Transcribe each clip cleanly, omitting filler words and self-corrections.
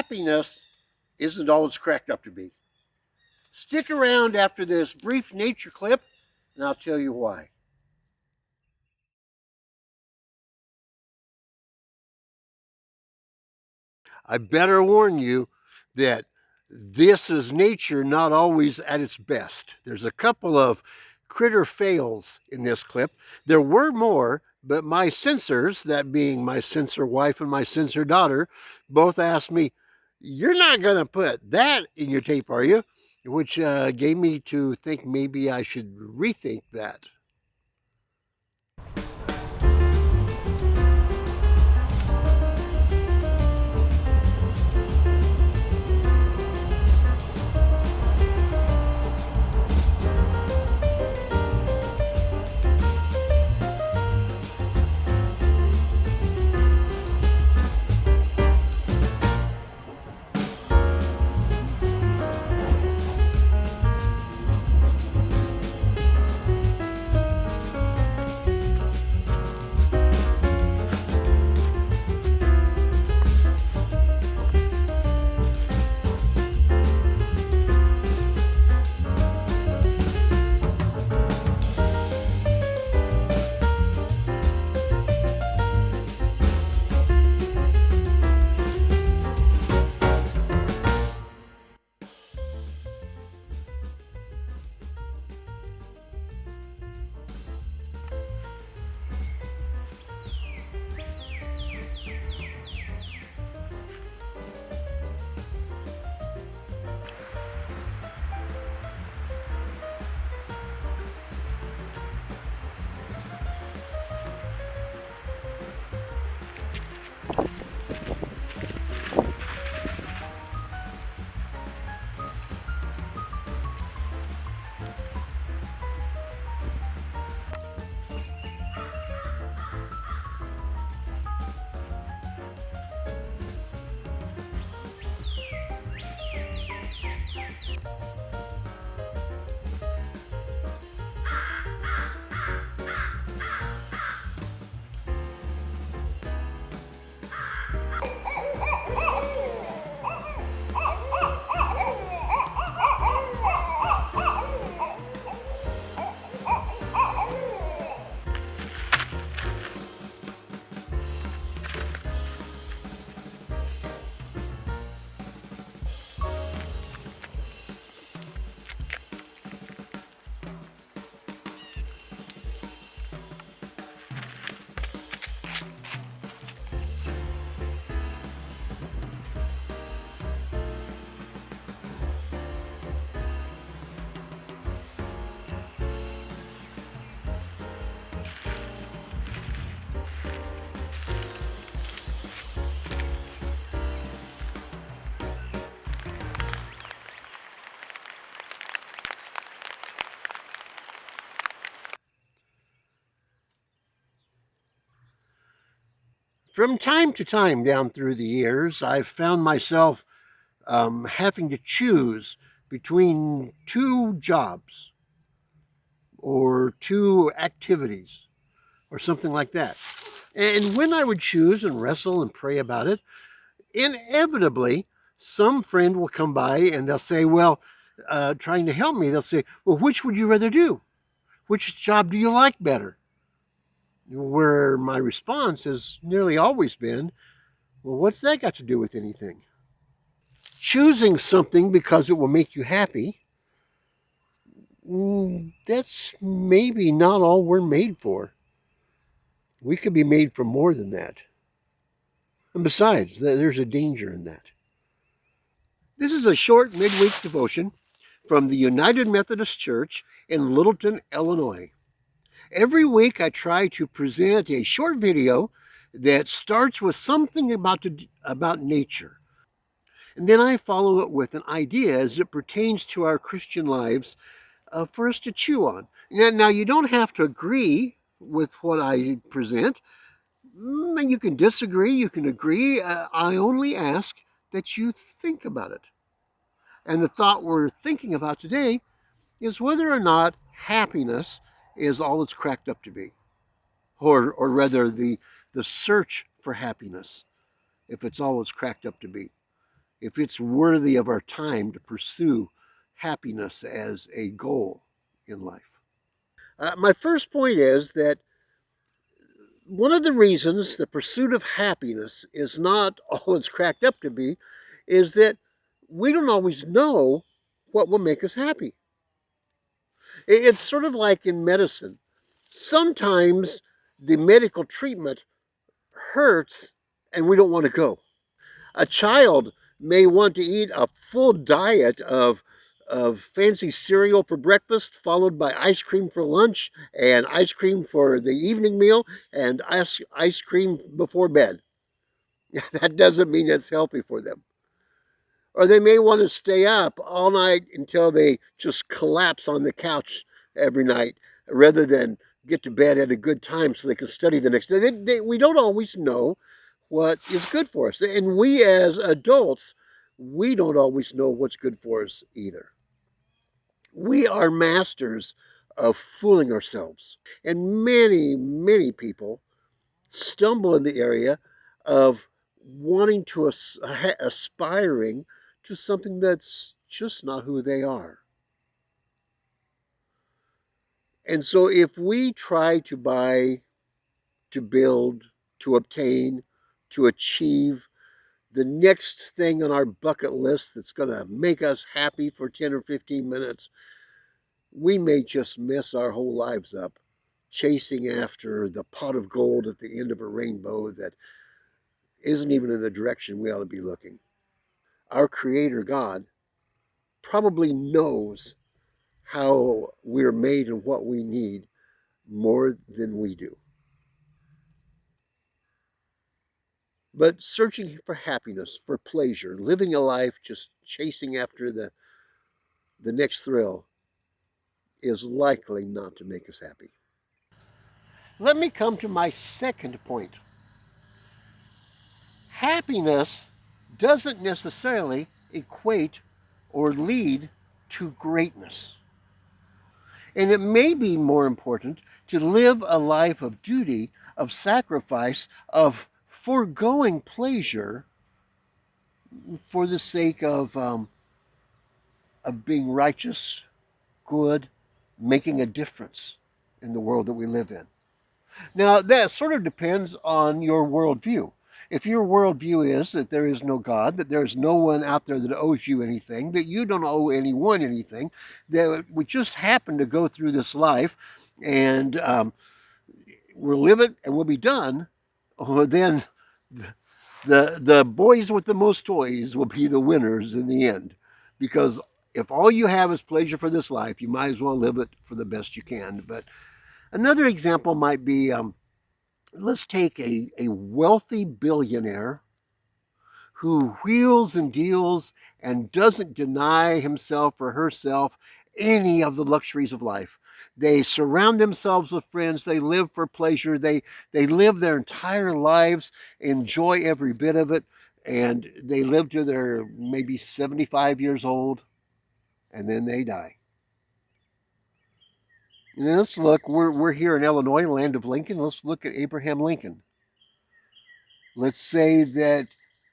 happiness isn't all it's cracked up to be. Stick around after this brief nature clip, and I'll tell you why. I better warn you that this is nature not always at its best. There's a couple of critter fails in this clip. There were more, but my censors, that being my censor wife and my censor daughter, both asked me, "You're not going to put that in your tape, are you?" Which gave me to think maybe I should rethink that. From time to time down through the years, I've found myself having to choose between two jobs or two activities or something like that. And when I would choose and wrestle and pray about it, inevitably, some friend will come by and they'll say, well, trying to help me, they'll say, well, which would you rather do? Which job do you like better? Where my response has nearly always been, well, what's that got to do with anything? Choosing something because it will make you happy, that's maybe not all we're made for. We could be made for more than that. And besides, there's a danger in that. This is a short midweek devotion from the United Methodist Church in Littleton, Illinois. Every week I try to present a short video that starts with something about nature. And then I follow it with an idea as it pertains to our Christian lives for us to chew on. Now, you don't have to agree with what I present. You can disagree, you can agree. I only ask that you think about it. And the thought we're thinking about today is whether or not happiness is all it's cracked up to be. Or rather, the search for happiness, if it's all it's cracked up to be. if it's worthy of our time to pursue happiness as a goal in life. My first point is that one of the reasons the pursuit of happiness is not all it's cracked up to be is that we don't always know what will make us happy. It's sort of like in medicine. Sometimes the medical treatment hurts and we don't want to go. A child may want to eat a full diet of fancy cereal for breakfast, followed by ice cream for lunch, and ice cream for the evening meal, and ice cream before bed. That doesn't mean it's healthy for them. Or they may want to stay up all night until they just collapse on the couch every night rather than get to bed at a good time so they can study the next day. We don't always know what is good for us. And we as adults, we don't always know what's good for us either. We are masters of fooling ourselves. And many people stumble in the area of wanting to aspiring to something that's just not who they are. And so if we try to buy, to build, to obtain, to achieve the next thing on our bucket list that's going to make us happy for 10 or 15 minutes, we may just mess our whole lives up chasing after the pot of gold at the end of a rainbow that isn't even in the direction we ought to be looking. Our Creator God probably knows how we're made and what we need more than we do. But searching for happiness, for pleasure, living a life just chasing after the next thrill is likely not to make us happy. Let me come to my second point. Happiness doesn't necessarily equate or lead to greatness. And it may be more important to live a life of duty, of sacrifice, of foregoing pleasure for the sake of being righteous, good, making a difference in the world that we live in. Now, that sort of depends on your worldview. If your worldview is that there is no God, that there is no one out there that owes you anything, that you don't owe anyone anything, that we just happen to go through this life and we'll live it and we'll be done, then the boys with the most toys will be the winners in the end. Because if all you have is pleasure for this life, you might as well live it for the best you can. But another example might be let's take a wealthy billionaire who wheels and deals and doesn't deny himself or herself any of the luxuries of life. They surround themselves with friends. They live for pleasure. They live their entire lives, enjoy every bit of it, and they live to their maybe 75 years old, and then they die. And then let's look. We're here in Illinois, land of Lincoln. Let's look at Abraham Lincoln. Let's say that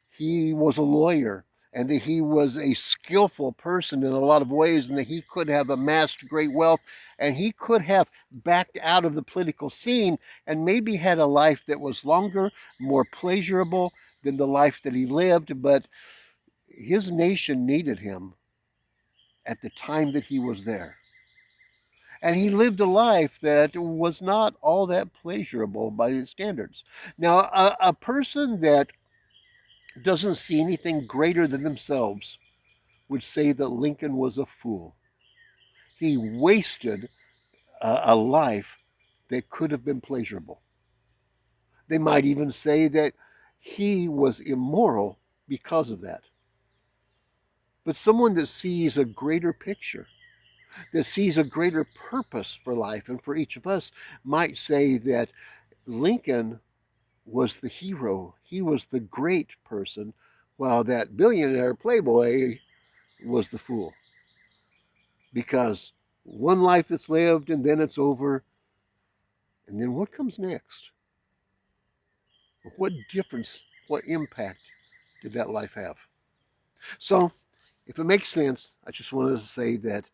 he was a lawyer and that he was a skillful person in a lot of ways and that he could have amassed great wealth and he could have backed out of the political scene and maybe had a life that was longer, more pleasurable than the life that he lived, but his nation needed him at the time that he was there. And he lived a life that was not all that pleasurable by his standards. Now, a person that doesn't see anything greater than themselves would say that Lincoln was a fool. He wasted a life that could have been pleasurable. They might even say that he was immoral because of that. But someone that sees a greater picture, that sees a greater purpose for life and for each of us, might say that Lincoln was the hero. He was the great person, while that billionaire playboy was the fool. Because one life that's lived and then it's over. And then what comes next? What difference, what impact did that life have? So, if it makes sense, I just wanted to say that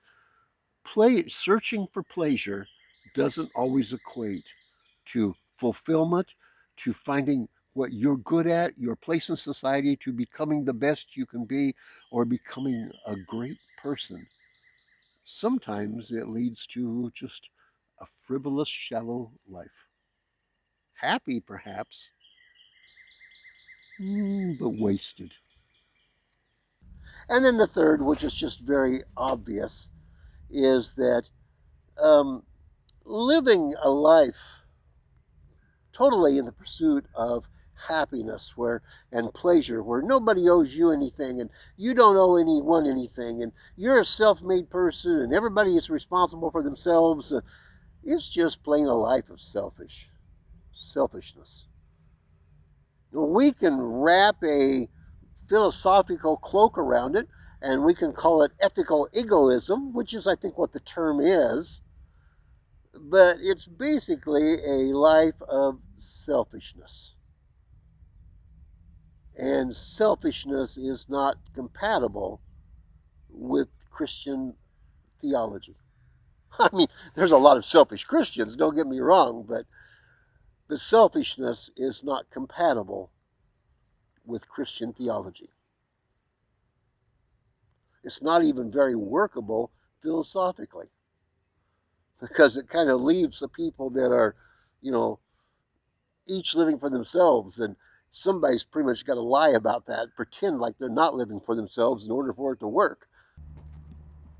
searching for pleasure doesn't always equate to fulfillment, to finding what you're good at, your place in society, to becoming the best you can be, or becoming a great person. Sometimes it leads to just a frivolous, shallow life. Happy, perhaps, but wasted. And then the third, which is just very obvious, is that um, living a life totally in the pursuit of happiness where and pleasure where nobody owes you anything and you don't owe anyone anything and you're a self-made person and everybody is responsible for themselves, it's just plain a life of selfishness. We can wrap a philosophical cloak around it and we can call it ethical egoism, which is I think what the term is, but it's basically a life of selfishness. And selfishness is not compatible with Christian theology. I mean, there's a lot of selfish Christians, don't get me wrong, but selfishness is not compatible with Christian theology. It's not even very workable philosophically because it kind of leaves the people that are, you know, each living for themselves, and somebody's pretty much got to lie about that, pretend like they're not living for themselves in order for it to work.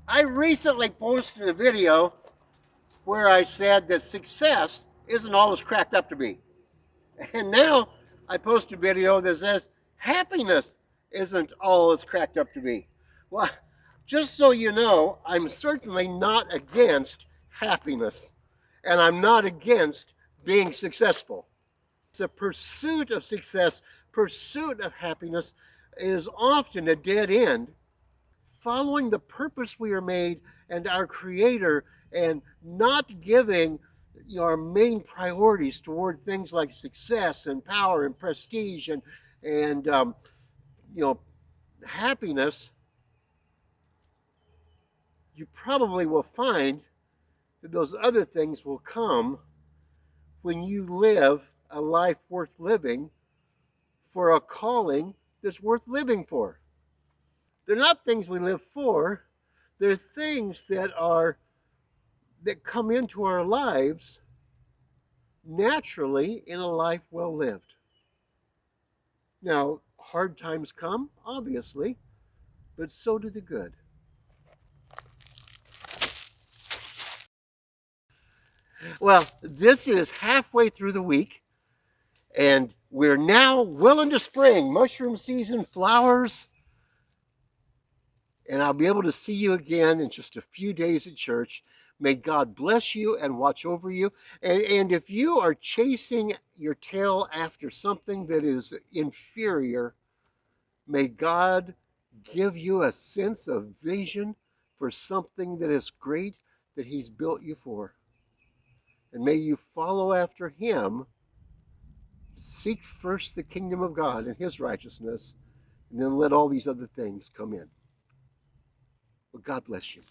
I recently posted a video where I said that success isn't all it's cracked up to be. And now I post a video that says happiness isn't all it's cracked up to be. Well, just so you know, I'm certainly not against happiness, and I'm not against being successful. The pursuit of success, pursuit of happiness is often a dead end. Following the purpose we are made and our Creator, and not giving our main priorities toward things like success and power and prestige and you know happiness, you probably will find that those other things will come when you live a life worth living for a calling that's worth living for. They're not things we live for. They're things that come into our lives naturally in a life well lived. Now, hard times come, obviously, but so do the good. Well, this is halfway through the week, and we're now well into spring, mushroom season, flowers, and I'll be able to see you again in just a few days at church. May God bless you and watch over you. And if you are chasing your tail after something that is inferior, may God give you a sense of vision for something that is great that He's built you for. And may you follow after Him. Seek first the kingdom of God and His righteousness, and then let all these other things come in. Well, God bless you.